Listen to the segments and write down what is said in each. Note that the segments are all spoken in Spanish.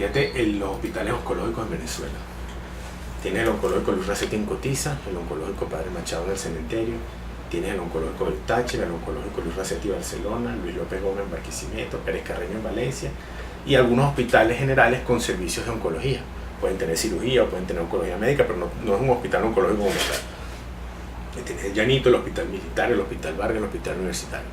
Fíjate, los hospitales oncológicos en Venezuela. Tienes el oncológico Luis Racetti en Cotiza, el oncológico Padre Machado en el Cementerio, tienes el oncológico del Táchira, el oncológico Luis Racetti en Barcelona, Luis López Gómez en Barquisimeto, Pérez Carreño en Valencia, y algunos hospitales generales con servicios de oncología. Pueden tener cirugía o pueden tener oncología médica, pero no es un hospital oncológico como tal. Tienes el Llanito, el Hospital Militar, el Hospital Vargas, el Hospital Universitario.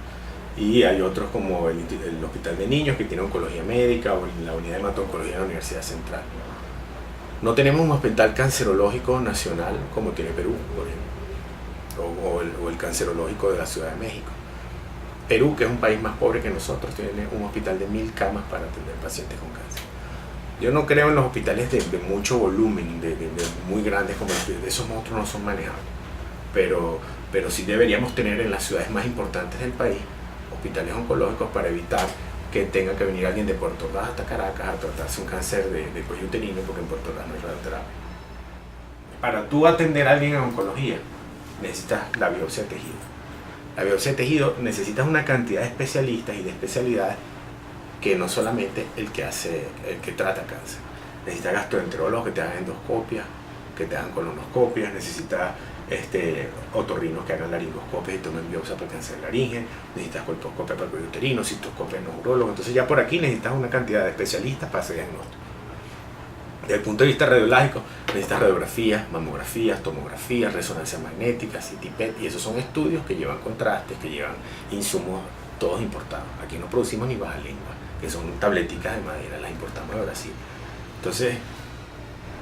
Y hay otros como el Hospital de Niños, que tiene oncología médica, o la unidad de hemato-oncología de la Universidad Central. No tenemos un hospital cancerológico nacional como tiene Perú, por ejemplo, o el cancerológico de la Ciudad de México. Perú, que es un país más pobre que nosotros, tiene un hospital de 1000 camas para atender pacientes con cáncer. Yo no creo en los hospitales de mucho volumen, de muy grandes, como esos monstruos no son manejables, pero sí deberíamos tener en las ciudades más importantes del país hospitales oncológicos para evitar que tenga que venir alguien de Puerto Ordaz hasta Caracas a tratarse un cáncer de cuello uterino, porque en Puerto Ordaz no hay radioterapia. Para tú atender a alguien en oncología, necesitas la biopsia de tejido. La biopsia de tejido necesitas una cantidad de especialistas y de especialidades que no solamente el que trata cáncer. Necesitas gastroenterólogos que te hagan endoscopias, que te hagan colonoscopias, necesitas otorrinos que hagan laringoscopias y tomen biopsia para el cáncer de laringe, necesitas colposcopia para el cuello uterino, citoscopia en neurólogos. Entonces ya por aquí necesitas una cantidad de especialistas para ese diagnóstico. Desde el punto de vista radiológico, necesitas radiografías, mamografías, tomografías, resonancia magnética, CT PET, y esos son estudios que llevan contrastes, que llevan insumos todos importados. Aquí no producimos ni baja lengua, que son tableticas de madera, las importamos de Brasil. Entonces,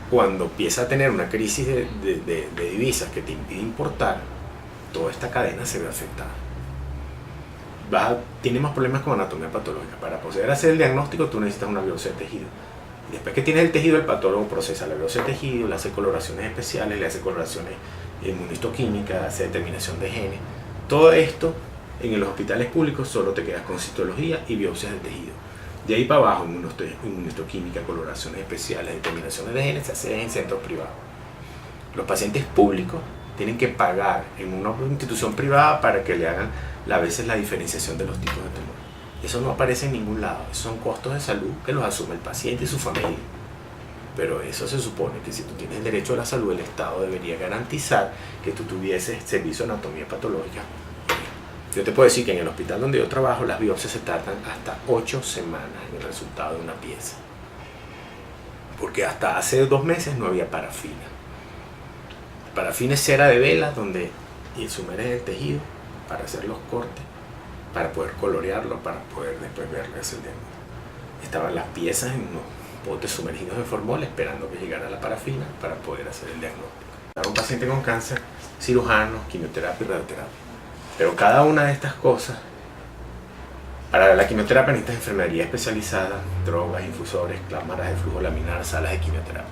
cuando empieza a tener una crisis de divisas que te impide importar, toda esta cadena se ve afectada. Tienes más problemas con anatomía patológica. Para poder hacer el diagnóstico, tú necesitas una biopsia de tejido. Y después que tienes el tejido, el patólogo procesa la biopsia de tejido, le hace coloraciones especiales, le hace coloraciones inmunistoquímicas, hace determinación de genes. Todo esto en los hospitales públicos solo te quedas con citología y biopsias de tejido. De ahí para abajo, inmunistoquímica, coloraciones especiales, determinaciones de genes, se hace en centros privados. Los pacientes públicos tienen que pagar en una institución privada para que le hagan a veces la diferenciación de los tipos de tumor. Eso no aparece en ningún lado. Esos son costos de salud que los asume el paciente y su familia. Pero eso se supone que si tú tienes el derecho a la salud, el Estado debería garantizar que tú tuvieses servicio de anatomía patológica. Yo te puedo decir que en el hospital donde yo trabajo, las biopsias se tardan hasta 8 semanas en el resultado de una pieza. Porque hasta hace 2 meses no había parafina. Parafina es cera de vela donde sumerges el tejido para hacer los cortes, para poder colorearlo, para poder después verlo hacer el diagnóstico. Estaban las piezas en unos botes sumergidos en formol esperando que llegara la parafina para poder hacer el diagnóstico. Para un paciente con cáncer, cirujanos, quimioterapia y radioterapia. Pero cada una de estas cosas, para la quimioterapia necesitas enfermería especializada, drogas, infusores, cámaras de flujo laminar, salas de quimioterapia.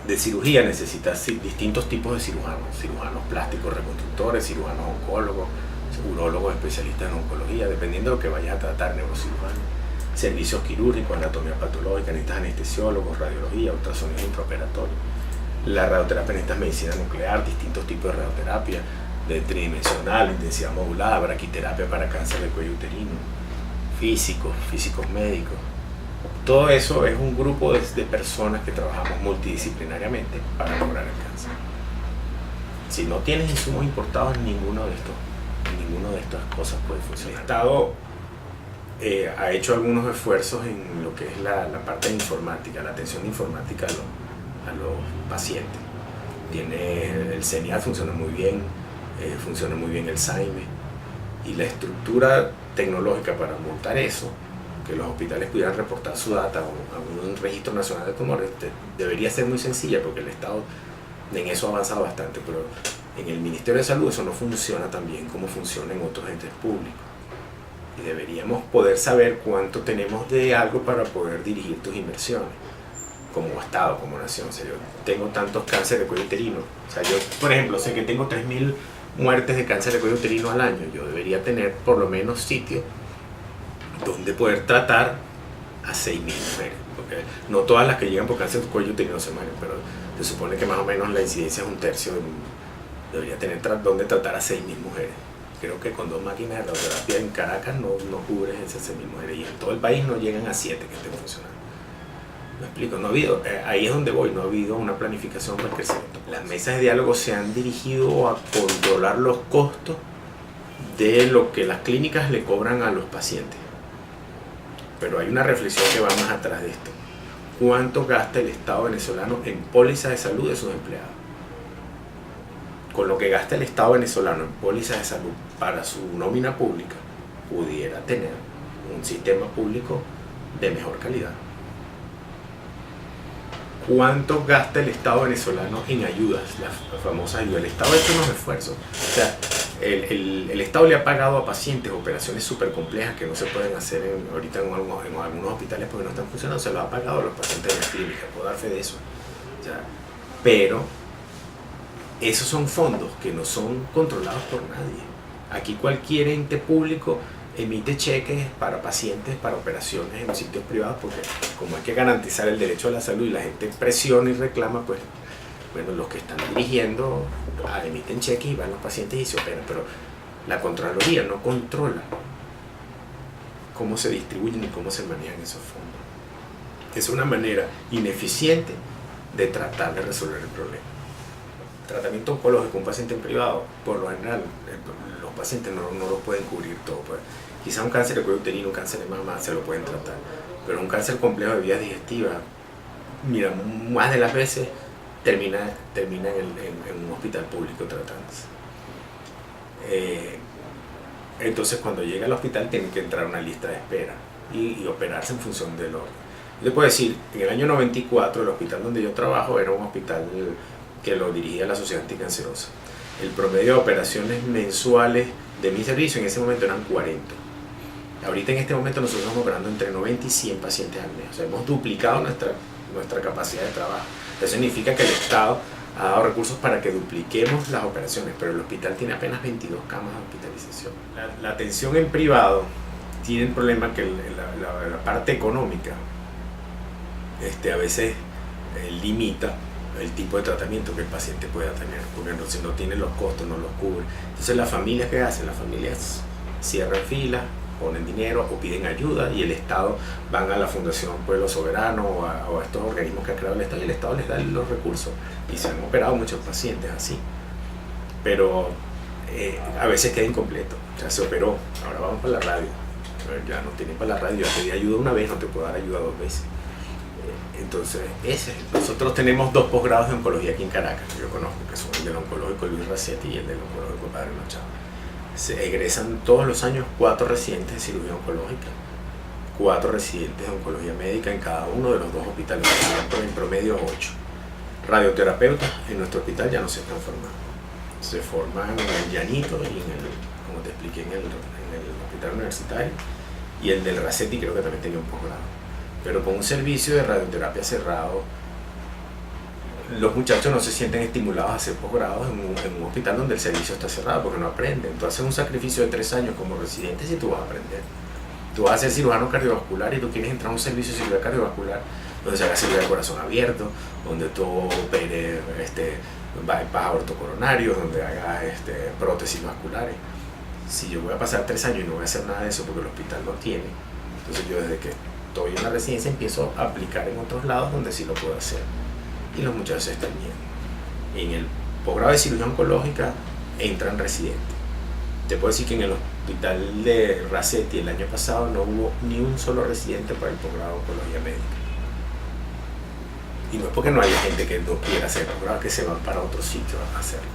De cirugía necesitas distintos tipos de cirujanos plásticos reconstructores, cirujanos oncólogos, urólogos especialistas en oncología, dependiendo de lo que vayas a tratar, neurocirujanos, servicios quirúrgicos, anatomía patológica, necesitas anestesiólogos, radiología, ultrasonido intraoperatorio. La radioterapia necesitas medicina nuclear, distintos tipos de radioterapia, de tridimensional, intensidad modulada, braquiterapia para cáncer de cuello uterino, físicos médicos. Todo eso es un grupo de personas que trabajamos multidisciplinariamente para lograr el cáncer. Si no tienes insumos importados, ninguna de estas cosas puede funcionar. El Estado ha hecho algunos esfuerzos en lo que es la parte de informática, la atención de informática a los pacientes. Tiene el CENIAT, funciona muy bien el SAIME, y la estructura tecnológica para montar eso, que los hospitales pudieran reportar su data a un registro nacional de tumores, debería ser muy sencilla, porque el Estado en eso ha avanzado bastante, pero en el Ministerio de Salud eso no funciona tan bien como funciona en otros entes públicos. Y deberíamos poder saber cuánto tenemos de algo para poder dirigir tus inversiones, como Estado, como nación. O sea, yo tengo tantos cánceres de cuello uterino. O sea, yo, por ejemplo, sé que tengo 3000 muertes de cáncer de cuello uterino al año. Yo debería tener por lo menos sitio donde poder tratar a 6000 mujeres. Porque no todas las que llegan por cáncer de cuello uterino se mueren, pero se supone que más o menos la incidencia es 1/3. Debería tener donde tratar a 6000 mujeres. Creo que con 2 máquinas de radioterapia en Caracas no cubres esas 6000 mujeres, y en todo el país no llegan a 7 que estén funcionando. Me explico, no ha habido, ahí es donde voy, no ha habido una planificación para el crecimiento. Las mesas de diálogo se han dirigido a controlar los costos de lo que las clínicas le cobran a los pacientes. Pero hay una reflexión que va más atrás de esto. ¿Cuánto gasta el Estado venezolano en pólizas de salud de sus empleados? Con lo que gasta el Estado venezolano en pólizas de salud para su nómina pública, pudiera tener un sistema público de mejor calidad. ¿Cuánto gasta el Estado venezolano en ayudas? Las famosas ayudas. El Estado ha hecho unos esfuerzos. O sea, el Estado le ha pagado a pacientes operaciones súper complejas que no se pueden hacer ahorita en algunos hospitales porque no están funcionando. Se los ha pagado a los pacientes de la clínica, puedo dar fe de eso. O sea, pero esos son fondos que no son controlados por nadie. Aquí cualquier ente público emite cheques para pacientes, para operaciones en los sitios privados, porque como hay que garantizar el derecho a la salud y la gente presiona y reclama, pues bueno, los que están dirigiendo emiten cheques y van los pacientes y se operan, pero la Contraloría no controla cómo se distribuyen y cómo se manejan esos fondos. Es una manera ineficiente de tratar de resolver el problema. Tratamiento oncológico, un paciente en privado, por lo general, los pacientes no lo pueden cubrir todo. Pues, quizá un cáncer de cuello uterino, un cáncer de mama se lo pueden tratar, pero un cáncer complejo de vías digestivas, mira, más de las veces termina en un hospital público tratándose. Entonces, cuando llega al hospital, tiene que entrar a una lista de espera y operarse en función del orden. Yo puedo decir, en el año 94, el hospital donde yo trabajo era un hospital que lo dirigía la Sociedad Anticancerosa. El promedio de operaciones mensuales de mi servicio en ese momento eran 40. Ahorita en este momento nosotros estamos operando entre 90 y 100 pacientes al mes. O sea, hemos duplicado nuestra capacidad de trabajo. Eso significa que el Estado ha dado recursos para que dupliquemos las operaciones, pero el hospital tiene apenas 22 camas de hospitalización. La atención en privado tiene el problema que la parte económica a veces limita el tipo de tratamiento que el paciente pueda tener, porque si no tiene los costos, no los cubre. Entonces las familias, ¿qué hacen? Las familias cierran filas, ponen dinero o piden ayuda y el Estado van a la Fundación Pueblo Soberano o a estos organismos que ha creado el Estado y el Estado les da los recursos y se han operado muchos pacientes así. Pero a veces queda incompleto, o sea, se operó, ahora vamos para la radio, ya no tienen para la radio, ya te di ayuda una vez, no te puedo dar ayuda 2 veces. Entonces, nosotros tenemos 2 posgrados de oncología aquí en Caracas, que yo conozco, que son el del oncológico Luis Racetti y el del oncológico Padre Machado. Se egresan todos los años 4 residentes de cirugía oncológica, 4 residentes de oncología médica en cada uno de los 2 hospitales, en promedio 8. Radioterapeutas en nuestro hospital ya no se están formando. Se forman en el Llanito y como te expliqué, en el hospital universitario, y el del Racetti creo que también tenía un posgrado. Pero con un servicio de radioterapia cerrado, los muchachos no se sienten estimulados a hacer posgrados en un hospital donde el servicio está cerrado porque no aprenden. Tú haces un sacrificio de 3 años como residente si tú vas a aprender. Tú vas a ser cirujano cardiovascular y tú quieres entrar a un servicio de cirugía cardiovascular donde se haga cirugía de corazón abierto, donde tú operes bypass aortocoronarios, donde hagas prótesis vasculares. Si yo voy a pasar 3 años y no voy a hacer nada de eso porque el hospital no tiene, entonces yo desde que estoy en la residencia empiezo a aplicar en otros lados donde sí lo puedo hacer y los muchachos se están yendo. En el posgrado de cirugía oncológica entran residentes. Te puedo decir que en el hospital de Racetti el año pasado no hubo ni un solo residente para el posgrado de oncología médica. Y no es porque no haya gente que no quiera hacer posgrado, que se van para otro sitio a hacerlo.